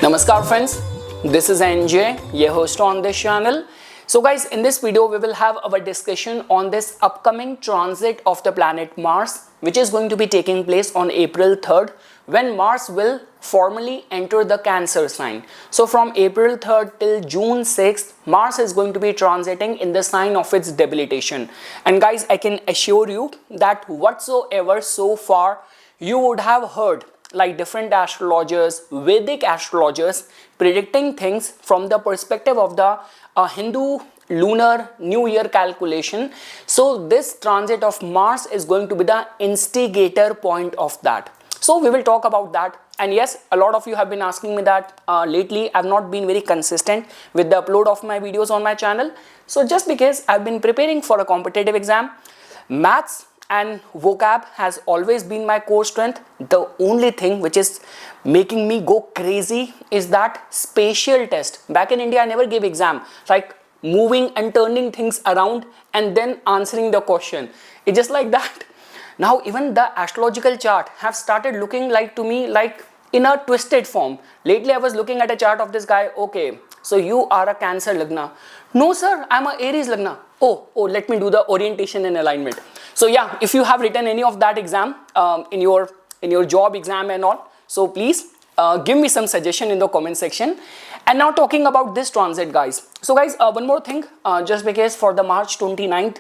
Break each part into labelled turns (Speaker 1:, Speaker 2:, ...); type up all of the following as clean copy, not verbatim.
Speaker 1: Namaskar friends, this is NJ, your host on this channel. So guys, in this video we will have our discussion on this upcoming transit of the planet Mars, which is going to be taking place on April 3rd when Mars will formally enter the Cancer sign. So from April 3rd till June 6th, Mars is going to be transiting in the sign of its debilitation. And guys, I can assure you that whatsoever so far you would have heard like different astrologers, Vedic astrologers predicting things from the perspective of the Hindu lunar new year calculation. So this transit of Mars is going to be the instigator point of that. So we will talk about that. And yes, a lot of you have been asking me that lately I've not been very consistent with the upload of my videos on my channel. So just because I've been preparing for a competitive exam, maths and vocab has always been my core strength. The only thing which is making me go crazy is that spatial test. Back in India, I never gave exam, like moving and turning things around and then answering the question. It's just like that. Now even the astrological chart have started looking like to me like in a twisted form. Lately I was looking at a chart of this guy. Okay, so you are a Cancer Lagna. No sir, I'm a Aries Lagna. Oh, let me do the orientation and alignment. So yeah, if you have written any of that exam in your job exam and all, so please give me some suggestion in the comment section. And now talking about this transit, guys. So guys, one more thing, just because for the March 29th,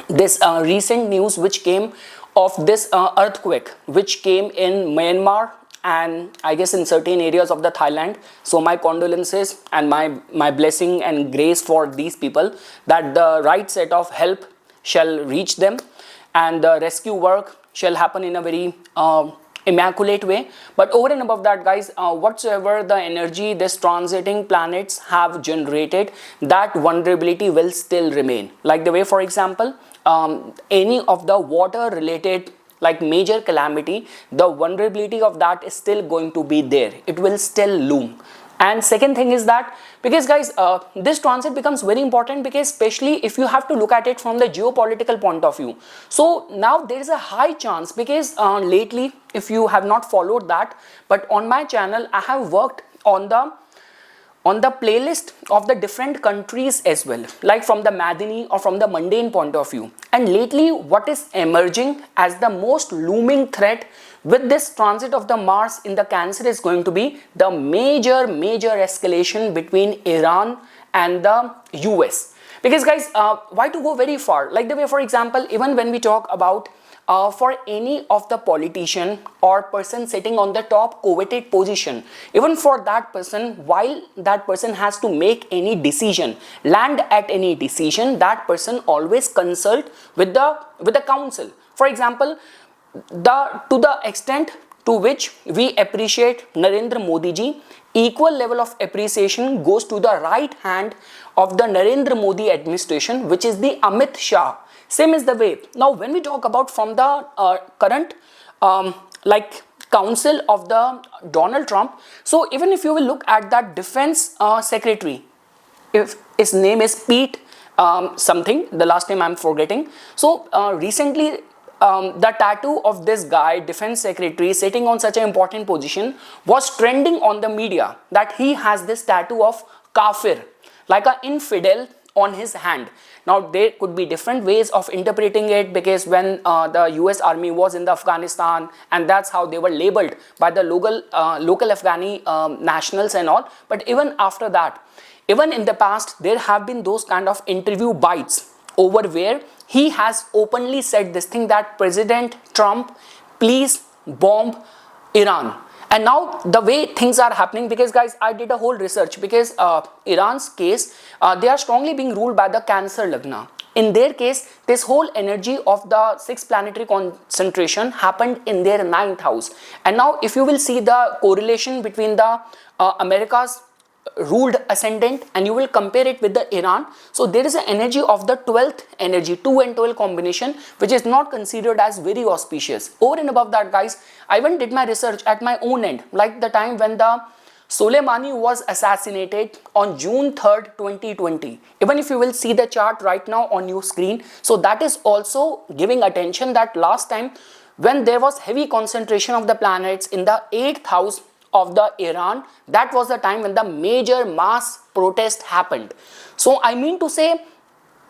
Speaker 1: this recent news which came of this earthquake which came in Myanmar and I guess in certain areas of the Thailand. So my condolences and my blessing and grace for these people that the right set of help shall reach them and the rescue work shall happen in a very immaculate way. But over and above that, guys, whatsoever the energy this transiting planets have generated, that vulnerability will still remain. Like the way, for example, any of the water related like major calamity, the vulnerability of that is still going to be there. It will still loom. And second thing is that because guys, this transit becomes very important because especially if you have to look at it from the geopolitical point of view. So now there is a high chance because lately, if you have not followed that, but on my channel, I have worked on the playlist of the different countries as well, like from the Madini or from the mundane point of view. And lately, what is emerging as the most looming threat with this transit of the Mars in the Cancer is going to be the major escalation between Iran and the US. Because guys, why to go very far? Like the way, for example, even when we talk about for any of the politician or person sitting on the top coveted position, even for that person, while that person has to make any decision, land at any decision, that person always consult with the council. For example, to the extent to which we appreciate Narendra Modi ji, equal level of appreciation goes to the right hand of the Narendra Modi administration, which is the Amit Shah. Same is the way. Now, when we talk about from the current like council of the Donald Trump, so even if you will look at that defense secretary, if his name is Pete something, the last name I'm forgetting. So recently, the tattoo of this guy, defense secretary, sitting on such an important position was trending on the media that he has this tattoo of kafir, like an infidel on his hand. Now there could be different ways of interpreting it because when the US army was in the Afghanistan and that's how they were labeled by the local Afghani nationals and all. But even after that, even in the past, there have been those kind of interview bites over where he has openly said this thing that President Trump, please bomb Iran. And now the way things are happening, because guys, I did a whole research because Iran's case, they are strongly being ruled by the Cancer Lagna. In their case, this whole energy of the 6 planetary concentration happened in their 9th house. And now if you will see the correlation between the America's ruled ascendant and you will compare it with the Iran, so there is an energy of the 12th energy, 2 and 12 combination, which is not considered as very auspicious. Over and above that, guys, I even did my research at my own end, like the time when the Soleimani was assassinated on June 3rd, 2020. Even if you will see the chart right now on your screen, so that is also giving attention that last time when there was heavy concentration of the planets in the 8th house of the Iran, that was the time when the major mass protest happened. So I mean to say,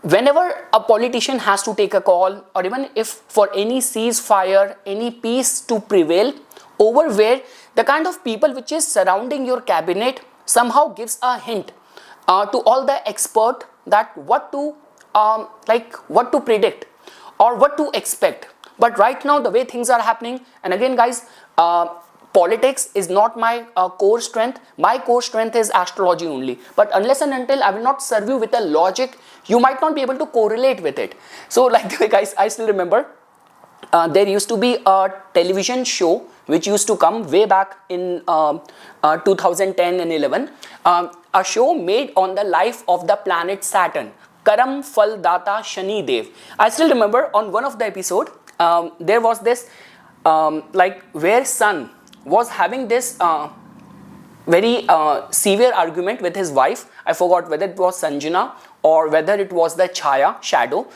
Speaker 1: whenever a politician has to take a call, or even if for any ceasefire, any peace to prevail, over where the kind of people which is surrounding your cabinet somehow gives a hint to all the expert that what to what to predict or what to expect. But right now the way things are happening, and again guys, politics is not my core strength. My core strength is astrology only. But unless and until I will not serve you with a logic, you might not be able to correlate with it. So like guys, I still remember there used to be a television show which used to come way back in 2010 and 11, a show made on the life of the planet Saturn, Karam Fal Data Shani Dev. I still remember on one of the episode, there was this where Sun was having this very severe argument with his wife. I forgot whether it was Sanjana or whether it was the Chaya, shadow.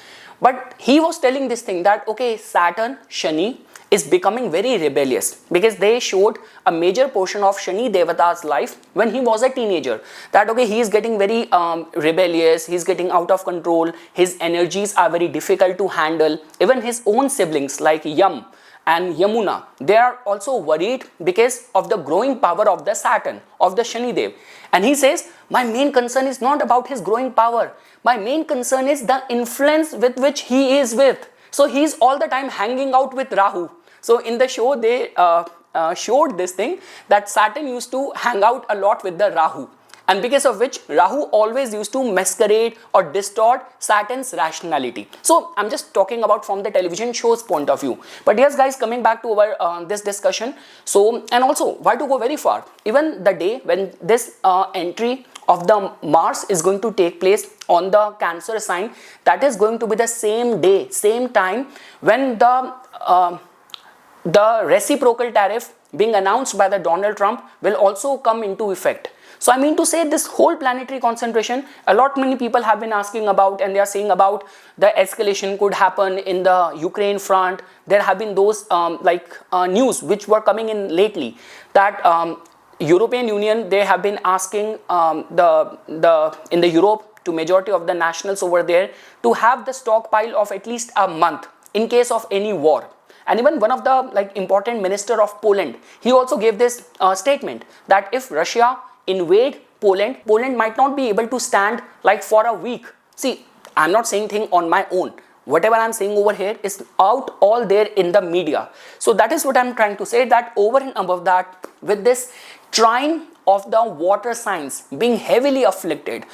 Speaker 1: But he was telling this thing that, okay, Saturn, Shani, is becoming very rebellious, because they showed a major portion of Shani Devata's life when he was a teenager. That, okay, he is getting very rebellious, he's getting out of control, his energies are very difficult to handle. Even his own siblings like Yam and Yamuna, they are also worried because of the growing power of the Saturn, of the Shani Dev. And he says, my main concern is not about his growing power. My main concern is the influence with which he is with. So he is all the time hanging out with Rahu. So in the show, they showed this thing that Saturn used to hang out a lot with the Rahu. And because of which Rahu always used to masquerade or distort Saturn's rationality. So I'm just talking about from the television show's point of view. But yes guys, coming back to our this discussion. So, and also, why to go very far? Even the day when this entry of the Mars is going to take place on the Cancer sign, that is going to be the same day, same time when the reciprocal tariff being announced by the Donald Trump will also come into effect. So I mean to say, this whole planetary concentration, a lot many people have been asking about, and they are saying about the escalation could happen in the Ukraine front. There have been those news which were coming in lately that European Union, they have been asking in the Europe to majority of the nationals over there to have the stockpile of at least a month in case of any war. And even one of the important minister of Poland, he also gave this statement that if Russia invade Poland, Poland might not be able to stand for a week. See, I'm not saying thing on my own. Whatever I'm saying over here is out all there in the media. So that is what I'm trying to say, that over and above that, with this trine of the water signs being heavily afflicted,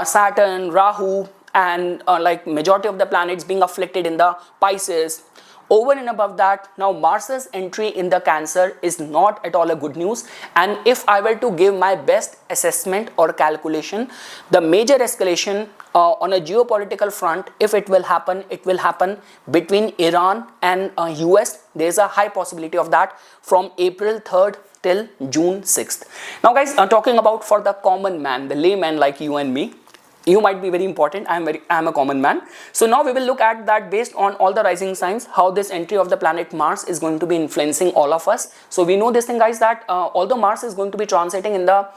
Speaker 1: Saturn, Rahu, and majority of the planets being afflicted in the Pisces. Over and above that, now Mars's entry in the Cancer is not at all a good news. And if I were to give my best assessment or calculation, the major escalation on a geopolitical front, if it will happen between Iran and US. There is a high possibility of that from April 3rd till June 6th. Now guys, talking about for the common man, the layman like you and me, you might be very important. I am a common man. So now we will look at that based on all the rising signs, how this entry of the planet Mars is going to be influencing all of us. So we know this thing guys, that although Mars is going to be transiting in the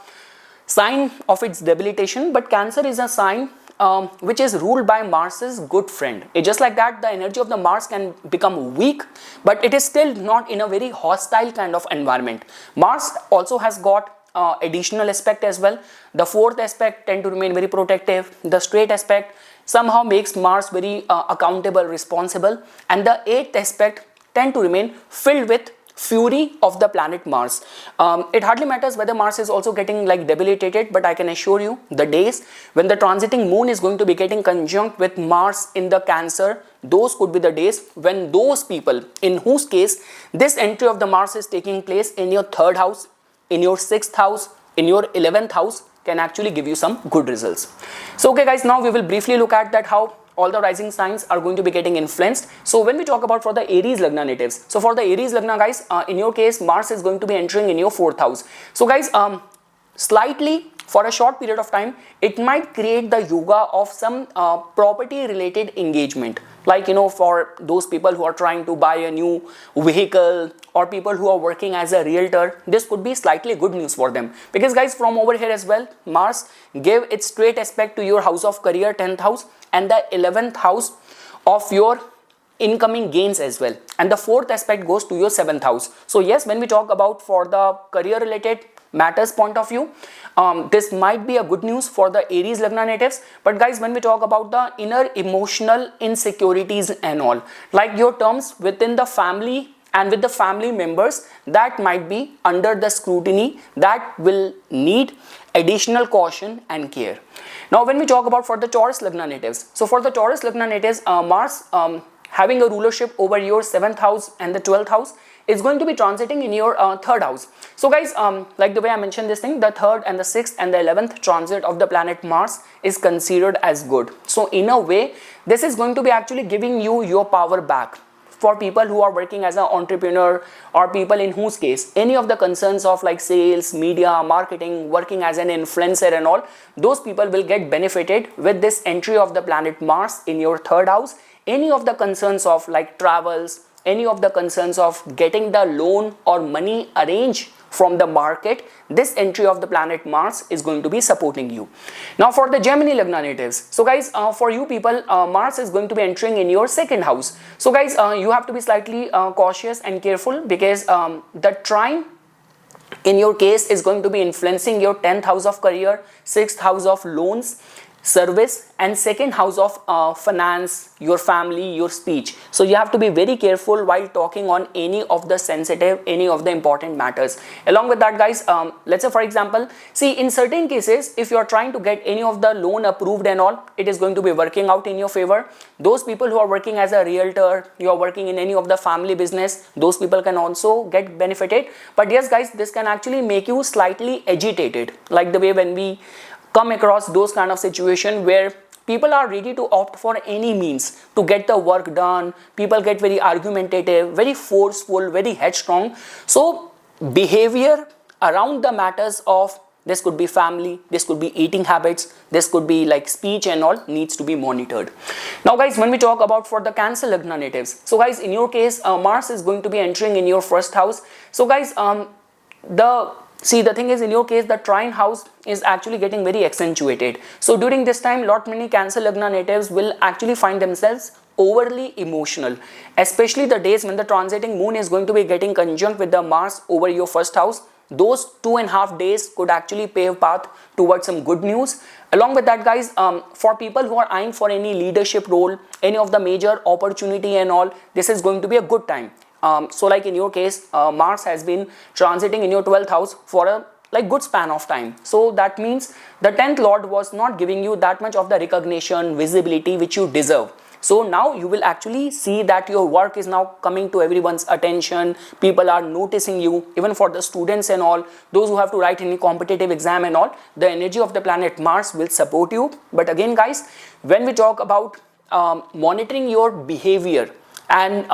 Speaker 1: sign of its debilitation, but Cancer is a sign which is ruled by Mars's good friend. It's just like that, the energy of the Mars can become weak, but it is still not in a very hostile kind of environment. Mars also has got additional aspect as well. The fourth aspect tend to remain very protective. The straight aspect somehow makes Mars very accountable, responsible, and the eighth aspect tend to remain filled with fury of the planet Mars. It hardly matters whether Mars is also getting debilitated, but I can assure you the days when the transiting moon is going to be getting conjunct with Mars in the Cancer, those could be the days when those people in whose case this entry of the Mars is taking place in your third house, in your 6th house, in your 11th house, can actually give you some good results. So okay guys, now we will briefly look at that how all the rising signs are going to be getting influenced. So when we talk about for the Aries Lagna natives, so for the Aries Lagna guys, in your case Mars is going to be entering in your 4th house. So guys, slightly for a short period of time, it might create the yoga of some property related engagement, like for those people who are trying to buy a new vehicle, or people who are working as a realtor. This could be slightly good news for them, because guys, from over here as well, Mars gave its straight aspect to your house of career, 10th house, and the 11th house of your incoming gains as well, and the 4th aspect goes to your 7th house. So yes, when we talk about for the career related matters point of view, this might be a good news for the Aries Lagna natives. But guys, when we talk about the inner emotional insecurities and all, like your terms within the family and with the family members, that might be under the scrutiny, that will need additional caution and care. Now when we talk about for the Taurus Lagna natives, so for the Taurus Lagna natives, Mars having a rulership over your 7th house and the 12th house is going to be transiting in your 3rd house. So guys, like the way I mentioned this thing, the 3rd and the 6th and the 11th transit of the planet Mars is considered as good. So in a way, this is going to be actually giving you your power back. For people who are working as an entrepreneur, or people in whose case any of the concerns of like sales, media, marketing, working as an influencer and all, those people will get benefited with this entry of the planet Mars in your 3rd house. Any of the concerns of like travels, any of the concerns of getting the loan or money arranged from the market, this entry of the planet Mars is going to be supporting you. Now for the Gemini Lagna natives, so guys, for you people, Mars is going to be entering in your 2nd house. So guys, you have to be slightly cautious and careful, because the trine in your case is going to be influencing your 10th house of career, 6th house of loans, service, and 2nd house of finance, your family, your speech. So you have to be very careful while talking on any of the sensitive, any of the important matters. Along with that guys, let's say for example, see, in certain cases, if you are trying to get any of the loan approved and all, it is going to be working out in your favor. Those people who are working as a realtor, you are working in any of the family business, those people can also get benefited. But yes guys, this can actually make you slightly agitated, like the way when we come across those kind of situation where people are ready to opt for any means to get the work done. People get very argumentative, very forceful, very headstrong. So behavior around the matters of this could be family, this could be eating habits, this could be like speech and all, needs to be monitored. Now guys, when we talk about for the Cancer Lagna natives, so guys, in your case, Mars is going to be entering in your 1st house. So guys, the thing is, in your case, the trine house is actually getting very accentuated. So during this time, lot many Cancer Lagna natives will actually find themselves overly emotional, especially the days when the transiting moon is going to be getting conjunct with the Mars over your 1st house. Those 2.5 days could actually pave path towards some good news. Along with that guys, for people who are eyeing for any leadership role, any of the major opportunity and all, this is going to be a good time. So like in your case, Mars has been transiting in your 12th house for a like good span of time. So that means the 10th lord was not giving you that much of the recognition, visibility which you deserve. So now you will actually see that your work is now coming to everyone's attention. People are noticing you, even for the students and all, those who have to write any competitive exam and all, the energy of the planet Mars will support you. But again guys, when we talk about monitoring your behavior and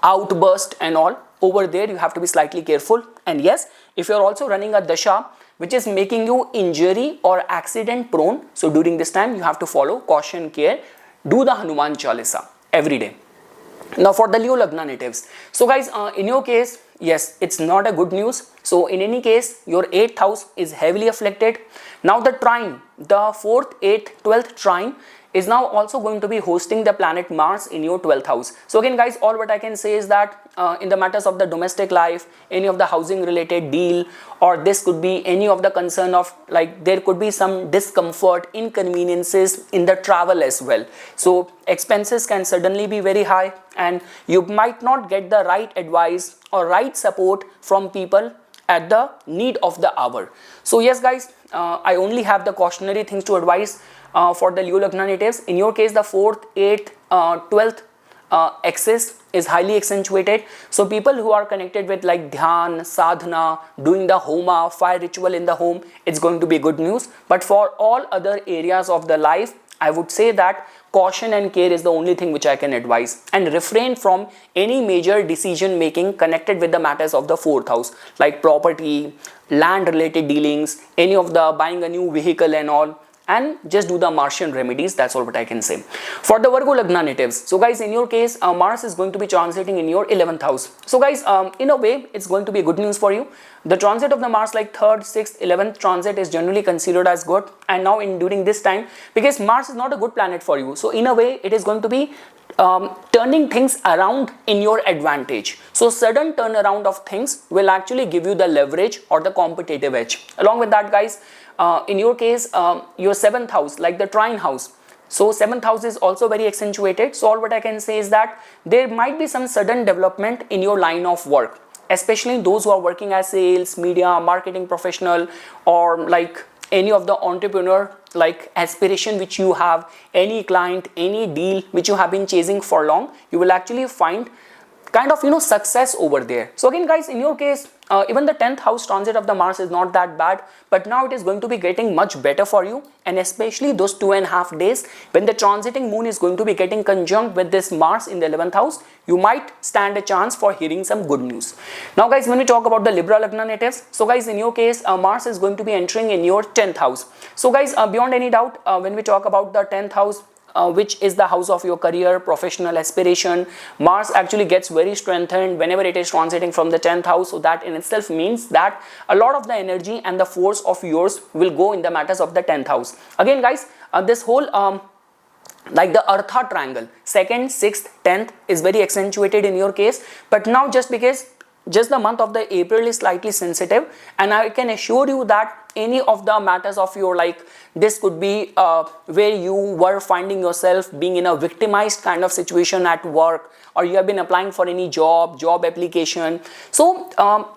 Speaker 1: outburst and all, over there you have to be slightly careful. And yes, if you're also running a dasha which is making you injury or accident prone, so during this time you have to follow caution, care, do the Hanuman Chalisa every day. Now for the Leo Lagna natives, so guys, in your case, yes, it's not a good news. So in any case, your 8th house is heavily afflicted. Now the trine, the 4th, 8th, 12th trine is now also going to be hosting the planet Mars in your 12th house. So again guys, all what I can say is that in the matters of the domestic life, any of the housing related deal, or this could be any of the concern of like there could be some discomfort, inconveniences in the travel as well. So expenses can suddenly be very high and you might not get the right advice or right support from people at the need of the hour. So yes guys, I only have the cautionary things to advise for the Leo Lagna natives. In your case, the 4th, 8th, 12th axis is highly accentuated. So people who are connected with like dhyan, sadhana, doing the homa, fire ritual in the home, it's going to be good news. But for all other areas of the life, I would say that caution and care is the only thing which I can advise, and refrain from any major decision making connected with the matters of the 4th house, like property, land related dealings, any of the buying a new vehicle and all, and just do the Martian remedies. That's all what I can say. For the Virgo Lagna natives, so guys, in your case, Mars is going to be transiting in your 11th house. So guys, in a way, it's going to be good news for you. The transit of the Mars, like 3rd, 6th, 11th transit, is generally considered as good. And now during this time, because Mars is not a good planet for you, so in a way, it is going to be turning things around in your advantage. So sudden turnaround of things will actually give you the leverage or the competitive edge. Along with that, guys, in your case, your 7th house, like the trine house, so 7th house is also very accentuated. So all what I can say is that there might be some sudden development in your line of work, especially those who are working as sales, media, marketing professional, or like any of the entrepreneur like aspiration which you have, any client, any deal which you have been chasing for long, you will actually find kind of success over there. So again, guys, in your case, even the 10th house transit of the Mars is not that bad, but now it is going to be getting much better for you, and especially those 2.5 days when the transiting moon is going to be getting conjunct with this Mars in the 11th house, you might stand a chance for hearing some good news. Now guys, when we talk about the Libra Lagna natives, so guys, in your case, Mars is going to be entering in your 10th house. So guys, beyond any doubt, when we talk about the 10th house, which is the house of your career, professional aspiration, Mars actually gets very strengthened whenever it is transiting from the 10th house. So that in itself means that a lot of the energy and the force of yours will go in the matters of the 10th house. Again, guys, this whole like the Artha triangle, 2nd, 6th, 10th is very accentuated in your case, but now just because just the month of the April is slightly sensitive, and I can assure you that any of the matters of your, like this could be where you were finding yourself being in a victimized kind of situation at work, or you have been applying for any job application. So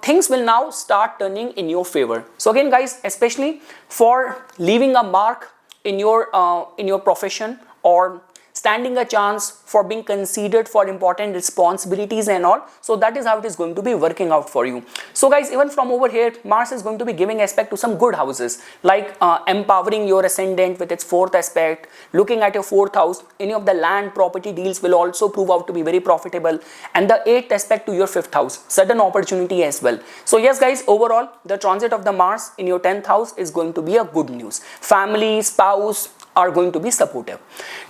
Speaker 1: things will now start turning in your favor. So again, guys, especially for leaving a mark in your profession, or standing a chance for being considered for important responsibilities and all. So that is how it is going to be working out for you. So guys, even from over here, Mars is going to be giving aspect to some good houses, like empowering your ascendant with its 4th aspect, looking at your 4th house. Any of the land property deals will also prove out to be very profitable, and the 8th aspect to your 5th house, sudden opportunity as well. So yes, guys, overall the transit of the Mars in your 10th house is going to be a good news. Family, spouse are going to be supportive.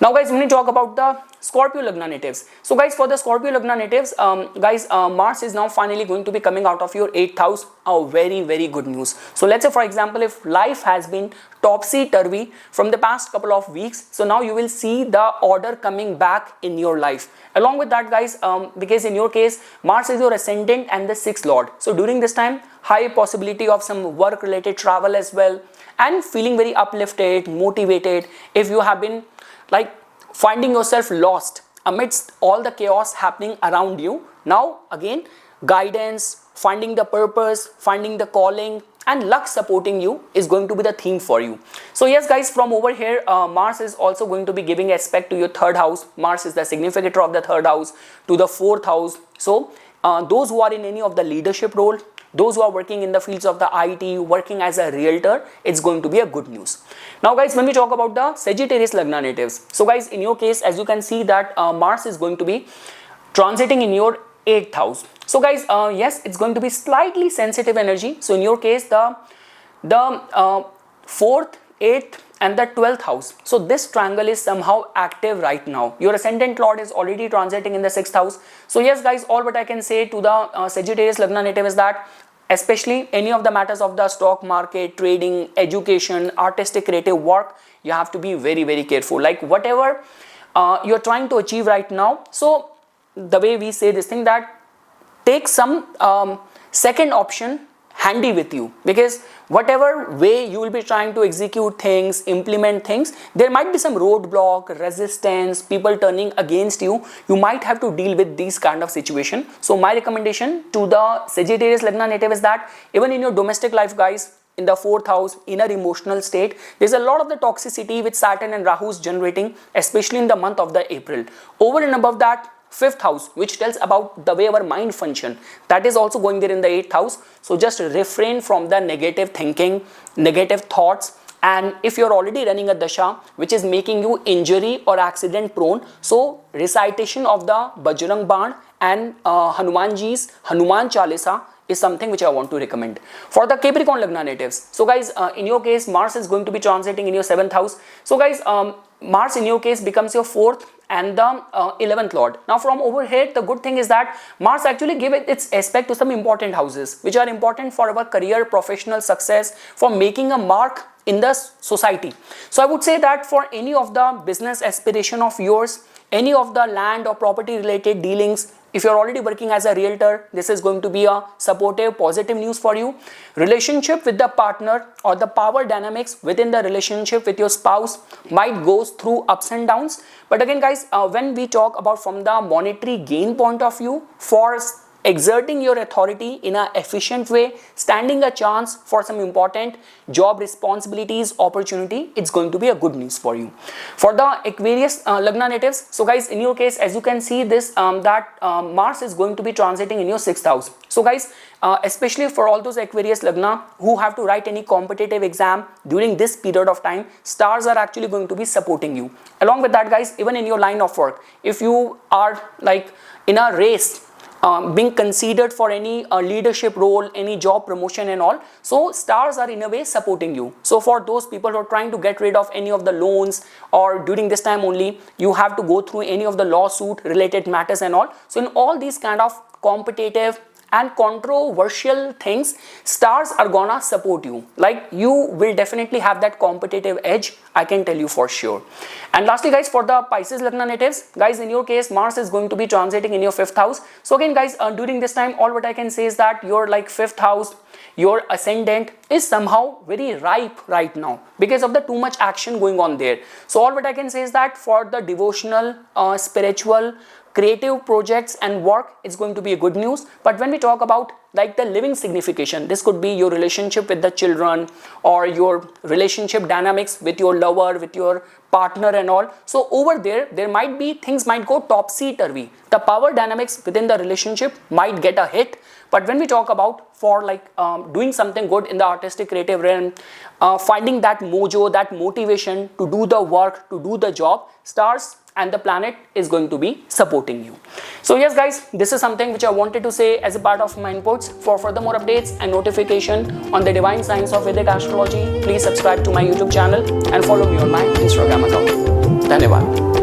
Speaker 1: Now guys, when we talk about the Scorpio Lagna natives, so guys, for the Scorpio Lagna natives, Mars is now finally going to be coming out of your 8th house. A very good news. So let's say, for example, if life has been topsy-turvy from the past couple of weeks, so now you will see the order coming back in your life. Along with that, guys, because in your case, Mars is your ascendant and the 6th lord. So during this time, high possibility of some work related travel as well, and feeling very uplifted, motivated. If you have been like finding yourself lost amidst all the chaos happening around you, now again, guidance, finding the purpose, finding the calling, and luck supporting you is going to be the theme for you. So yes, guys, from over here, Mars is also going to be giving aspect to your 3rd house. Mars is the significator of the 3rd house, to the 4th house. So those who are in any of the leadership role, those who are working in the fields of the IT, working as a realtor, it's going to be a good news. Now guys, when we talk about the Sagittarius Lagna natives, so guys, in your case, as you can see that Mars is going to be transiting in your 8th house. So guys, yes, it's going to be slightly sensitive energy. So in your case, the 4th, 8th and the 12th house, so this triangle is somehow active right now. Your ascendant lord is already transiting in the 6th house. So yes, guys, all what I can say to the Sagittarius Lagna native is that especially any of the matters of the stock market, trading, education, artistic creative work, you have to be very careful. Like whatever you're trying to achieve right now, so the way we say this thing, that take some second option handy with you, because whatever way you will be trying to execute things, implement things, there might be some roadblock, resistance, people turning against you. You might have to deal with these kind of situation. So my recommendation to the Sagittarius Lagna native is that even in your domestic life, guys, in the 4th house, inner emotional state, there's a lot of the toxicity which Saturn and Rahu is generating, especially in the month of the April. Over and above that, 5th house, which tells about the way our mind function, that is also going there in the 8th house. So just refrain from the negative thinking, negative thoughts, and if you're already running a dasha which is making you injury or accident prone, so recitation of the Bajrang Baan and Hanumanji's Hanuman Chalisa is something which I want to recommend. For the Capricorn Lagna natives, so guys, in your case Mars is going to be transiting in your 7th house. So guys, Mars in your case becomes your 4th and the 11th lord. Now from over here, the good thing is that Mars actually give it its aspect to some important houses which are important for our career, professional success, for making a mark in the society. So I would say that for any of the business aspiration of yours, any of the land or property related dealings, if you're already working as a realtor, this is going to be a supportive, positive news for you. Relationship with the partner or the power dynamics within the relationship with your spouse might go through ups and downs. But again guys, when we talk about from the monetary gain point of view, for exerting your authority in an efficient way, standing a chance for some important job responsibilities, opportunity, it's going to be a good news for you. For the Aquarius Lagna natives, so guys, in your case, as you can see this, Mars is going to be transiting in your 6th house. So guys, especially for all those Aquarius Lagna who have to write any competitive exam during this period of time, stars are actually going to be supporting you. Along with that guys, even in your line of work, if you are like in a race, being considered for any leadership role, any job promotion and all, so stars are in a way supporting you. So for those people who are trying to get rid of any of the loans, or during this time only you have to go through any of the lawsuit related matters and all, so in all these kind of competitive and controversial things, stars are gonna support you. Like you will definitely have that competitive edge, I can tell you for sure. And lastly guys, for the Pisces Lagna natives, guys, in your case Mars is going to be transiting in your 5th house. So again guys, during this time, all what I can say is that your like 5th house, your ascendant is somehow very ripe right now because of the too much action going on there. So all what I can say is that for the devotional, spiritual, creative projects and work, it's going to be a good news. But when we talk about like the living signification, this could be your relationship with the children or your relationship dynamics with your lover, with your partner and all. So over there might be things might go topsy-turvy. The power dynamics within the relationship might get a hit. But when we talk about for like doing something good in the artistic creative realm, finding that mojo, that motivation to do the work, to do the job, stars and the planet is going to be supporting you. So yes guys, this is something which I wanted to say as a part of my inputs. For further more updates and notification on the divine science of Vedic astrology, please subscribe to my YouTube channel and follow me on my Instagram account. Dhanyavad.